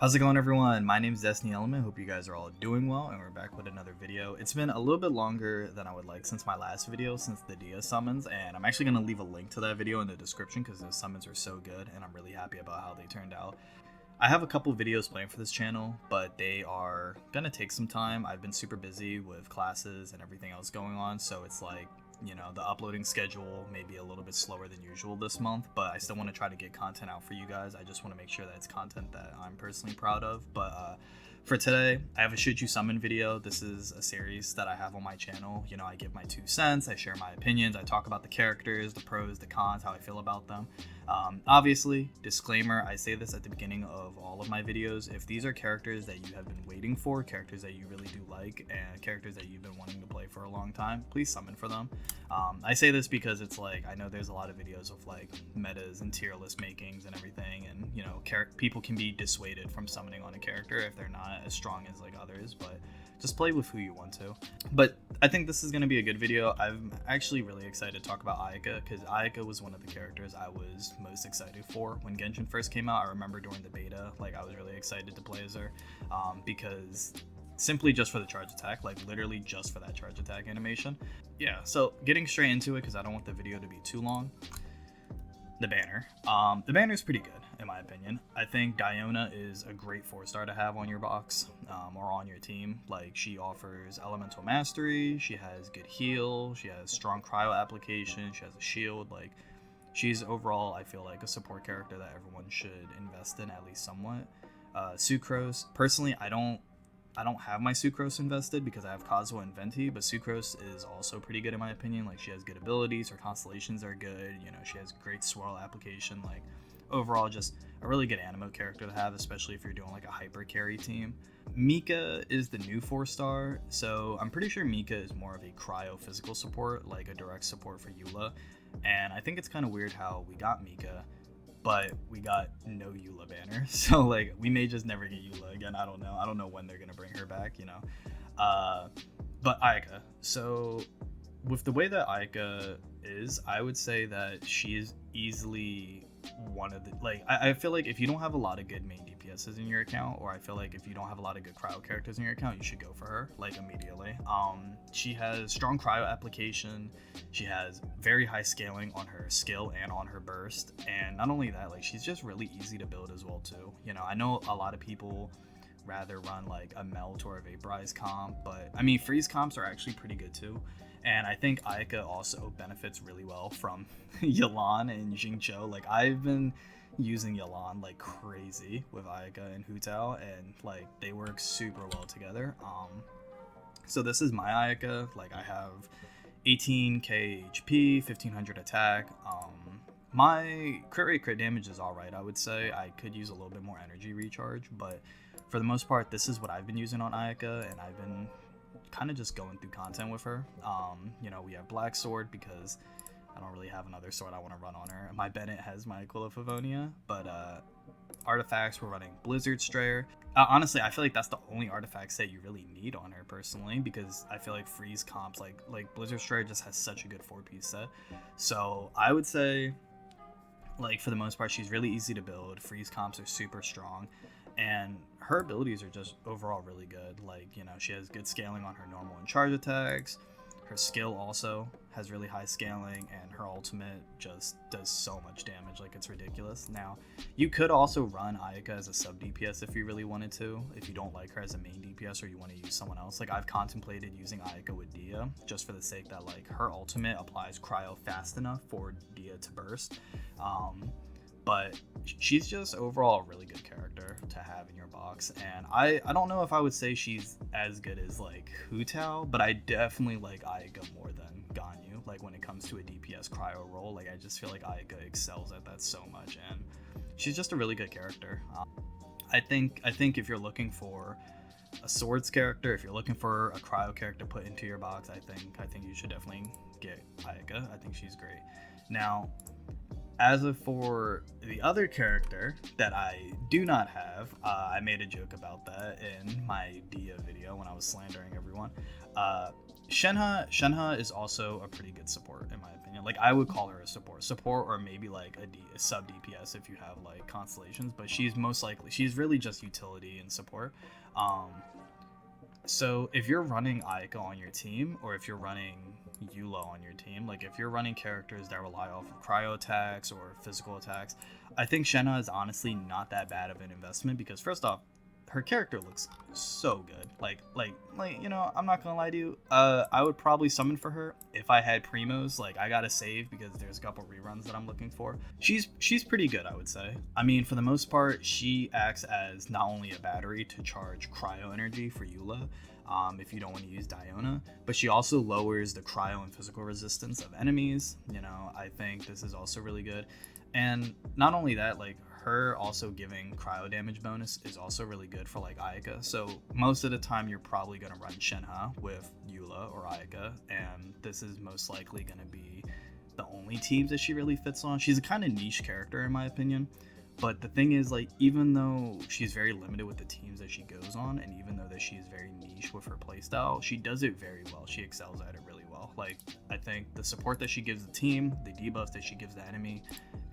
How's it going, everyone? My name is DestinyElement. Hope you guys are all doing well, and we're back with another video. It's been a little bit longer than I would like since my last video, since the Dia summons, and I'm actually going to leave a link to that video in the description because those summons are so good, and I'm really happy about how they turned out. I have a couple videos planned for this channel, but they are going to take some time. I've been super busy with classes and everything else going on, so it's like, you know, the uploading schedule may be a little bit slower than usual this month, but I still want to try to get content out for you guys. I just want to make sure that it's content that I'm personally proud of. But for today, I have a Should You Summon video. This is a series that I have on my channel. You know, I give my 2 cents, I share my opinions, I talk about the characters, the pros, the cons, how I feel about them. Obviously, disclaimer, I say this at the beginning of all of my videos. If these are characters that you have been waiting for, characters that you really do like, and characters that you've been wanting to play for a long time, please summon for them. I say this because it's like, I know there's a lot of videos of like metas and tier list makings and everything, and you know, people can be dissuaded from summoning on a character if they're not as strong as like others, but just play with who you want to. But I think this is going to be a good video. I'm actually really excited to talk about Ayaka because Ayaka was one of the characters I was most excited for when Genshin first came out. I remember during the beta, like I was really excited to play as her because simply just for the charge attack, like literally just for that charge attack animation. Yeah, so getting straight into it because I don't want the video to be too long. The banner. The banner is pretty good in my opinion. I think Diona is a great 4-star to have on your box or on your team. Like, she offers elemental mastery, she has good heal, she has strong cryo application, she has a shield. Like, she's overall, I feel like, a support character that everyone should invest in at least somewhat. Sucrose, personally, I don't have my Sucrose invested because I have Kazuha and Venti, but Sucrose is also pretty good in my opinion. Like, she has good abilities, her constellations are good, you know, she has great swirl application. Like, overall, just a really good animo character to have, especially if you're doing like a hyper carry team. Mika is the new 4-star, so I'm pretty sure Mika is more of a cryo physical support, like a direct support for Eula. And I think it's kind of weird how we got Mika, but we got no Eula banner. So like, we may just never get Eula again. I don't know when they're gonna bring her back, you know. But Ayaka. So with the way that Ayaka is, I would say that she is easily one of the, like, I feel like if you don't have a lot of good main DPSs in your account, or I feel like if you don't have a lot of good cryo characters in your account, you should go for her like immediately. She has strong cryo application, she has very high scaling on her skill and on her burst, and not only that, like, she's just really easy to build as well too. You know, I know a lot of people rather run like a melt or a vaporize comp, but I mean, freeze comps are actually pretty good too. And I think Ayaka also benefits really well from Yelan and Jingzhou. Like, I've been using Yelan like crazy with Ayaka and Hu Tao, and like they work super well together. So this is my Ayaka. Like, I have 18k HP, 1500 attack. My crit damage is alright, I would say. I could use a little bit more energy recharge, but for the most part, this is what I've been using on Ayaka, and I've been kind of just going through content with her. You know, we have Black Sword because I don't really have another sword I want to run on her. My Bennett has my Aquila Favonia, but artifacts, we're running Blizzard Strayer. Honestly, I feel like that's the only artifact set you really need on her personally, because I feel like freeze comps, like Blizzard Strayer just has such a good 4-piece set. So I would say, like, for the most part, she's really easy to build. Freeze comps are super strong, and her abilities are just overall really good. Like, you know, she has good scaling on her normal and charge attacks. Her skill also has really high scaling, and her ultimate just does so much damage, like, it's ridiculous. Now, you could also run Ayaka as a sub DPS if you really wanted to, if you don't like her as a main DPS or you want to use someone else. Like, I've contemplated using Ayaka with Dia, just for the sake that, like, her ultimate applies cryo fast enough for Dia to burst. But she's just overall a really good character to have in your box, and I don't know if I would say she's as good as like Hu Tao, but I definitely like Ayaka more than Ganyu. Like, when it comes to a DPS cryo role, like, I just feel like Ayaka excels at that so much, and she's just a really good character. I think if you're looking for a swords character, if you're looking for a cryo character put into your box, I think you should definitely get Ayaka. I think she's great. Now, as of for the other character that I do not have, I made a joke about that in my Dia video when I was slandering everyone. Shenhe is also a pretty good support in my opinion. opinion. Like, I would call her a support, or maybe like a sub DPS if you have like constellations. But she's really just utility and support. So if you're running Ayaka on your team, or if you're running Eula on your team, like if you're running characters that rely off of cryo attacks or physical attacks, I think Shenhe is honestly not that bad of an investment, because first off, her character looks so good. Like you know, I'm not gonna lie to you. I would probably summon for her if I had primos. Like, I gotta save because there's a couple reruns that I'm looking for. She's pretty good, I would say. I mean, for the most part, she acts as not only a battery to charge cryo energy for Eula, if you don't want to use Diona, but she also lowers the cryo and physical resistance of enemies. You know, I think this is also really good. And not only that, like, her also giving cryo damage bonus is also really good for like Ayaka. So most of the time you're probably going to run Shenhe with Eula or Ayaka, and this is most likely going to be the only teams that she really fits on. She's a kind of niche character in my opinion, but the thing is, like, even though she's very limited with the teams that she goes on, and even though that she's very niche with her playstyle, she does it very well. She excels at it really well. Like, I think the support that she gives the team, the debuffs that she gives the enemy,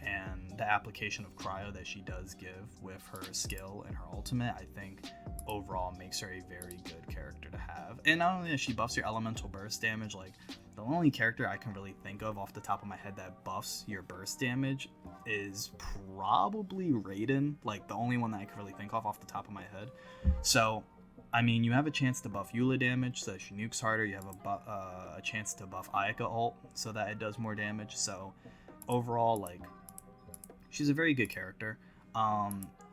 and the application of cryo that she does give with her skill and her ultimate, I think overall makes her a very good character to have. And not only that, she buffs your elemental burst damage. Like, the only character I can really think of off the top of my head that buffs your burst damage is probably Raiden. Like, the only one that I can really think of off the top of my head. So I mean, you have a chance to buff Eula damage so that she nukes harder. You have a chance to buff Ayaka ult so that it does more damage. So overall, like, she's a very good character.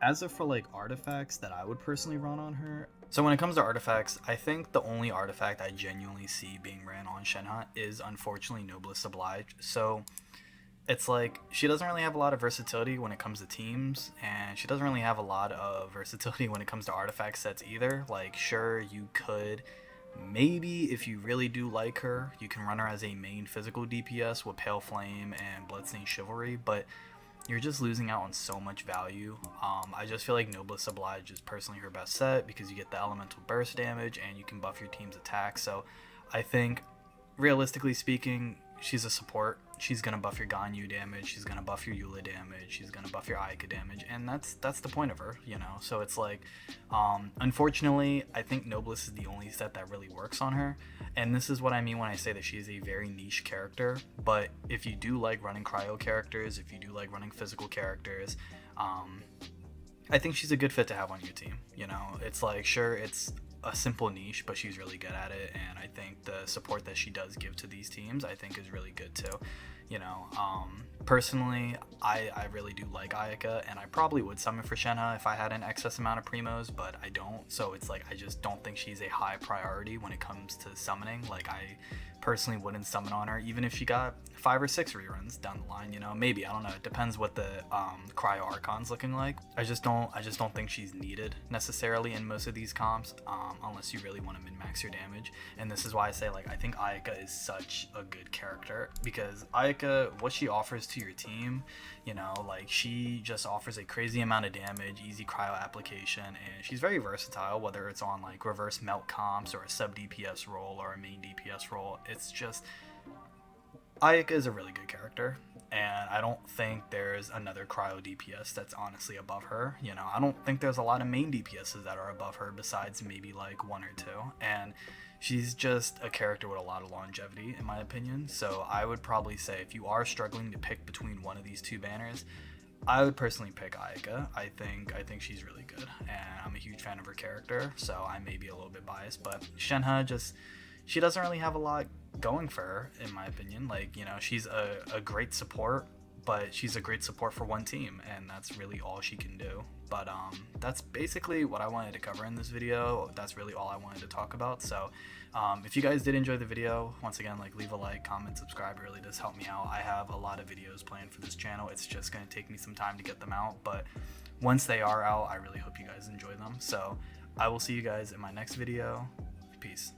As for like artifacts that I would personally run on her, so when it comes to artifacts, I think the only artifact I genuinely see being ran on Shenhe is unfortunately Noblesse Oblige. So it's like, she doesn't really have a lot of versatility when it comes to teams, and she doesn't really have a lot of versatility when it comes to artifact sets either. Like, sure, you could maybe, if you really do like her, you can run her as a main physical DPS with Pale Flame and Bloodstained Chivalry, but you're just losing out on so much value. I just feel like Noblesse Oblige is personally her best set because you get the elemental burst damage and you can buff your team's attack. So I think, realistically speaking, she's a support. She's gonna buff your Ganyu damage, she's gonna buff your Eula damage, she's gonna buff your Ayaka damage, and that's the point of her, you know. So it's like, unfortunately, I think Noblesse is the only set that really works on her, and this is what I mean when I say that she's a very niche character. But if you do like running cryo characters, if you do like running physical characters, I think she's a good fit to have on your team. You know, it's like, sure, it's a simple niche, but she's really good at it, and I think the support that she does give to these teams, I think, is really good too. You know, personally, I really do like Ayaka, and I probably would summon for Shenhe if I had an excess amount of primos, but I don't. So it's like, I just don't think she's a high priority when it comes to summoning. Like, I personally wouldn't summon on her even if she got 5 or 6 reruns down the line. You know, maybe, I don't know, it depends what the cryo archon's looking like. I just don't think she's needed necessarily in most of these comps, unless you really want to min-max your damage. And this is why I say, like, I think Ayaka is such a good character, because Ayaka, what she offers to your team, you know, like, she just offers a crazy amount of damage, easy cryo application, and she's very versatile, whether it's on like reverse melt comps or a sub DPS role or a main DPS role. It's just, Ayaka is a really good character, and I don't think there's another cryo DPS that's honestly above her. You know, I don't think there's a lot of main DPSs that are above her besides maybe like 1 or 2, and she's just a character with a lot of longevity in my opinion. So I would probably say, if you are struggling to pick between one of these 2 banners, I would personally pick Ayaka. I think she's really good, and I'm a huge fan of her character, so I may be a little bit biased, but Shenhe just, she doesn't really have a lot going for her, in my opinion. Like, you know, she's a great support, but she's a great support for one team, and that's really all she can do. But that's basically what I wanted to cover in this video. That's really all I wanted to talk about. So if you guys did enjoy the video, once again, like, leave a like, comment, subscribe. It really does help me out. I have a lot of videos planned for this channel. It's just going to take me some time to get them out, but once they are out, I really hope you guys enjoy them. So I will see you guys in my next video. Peace.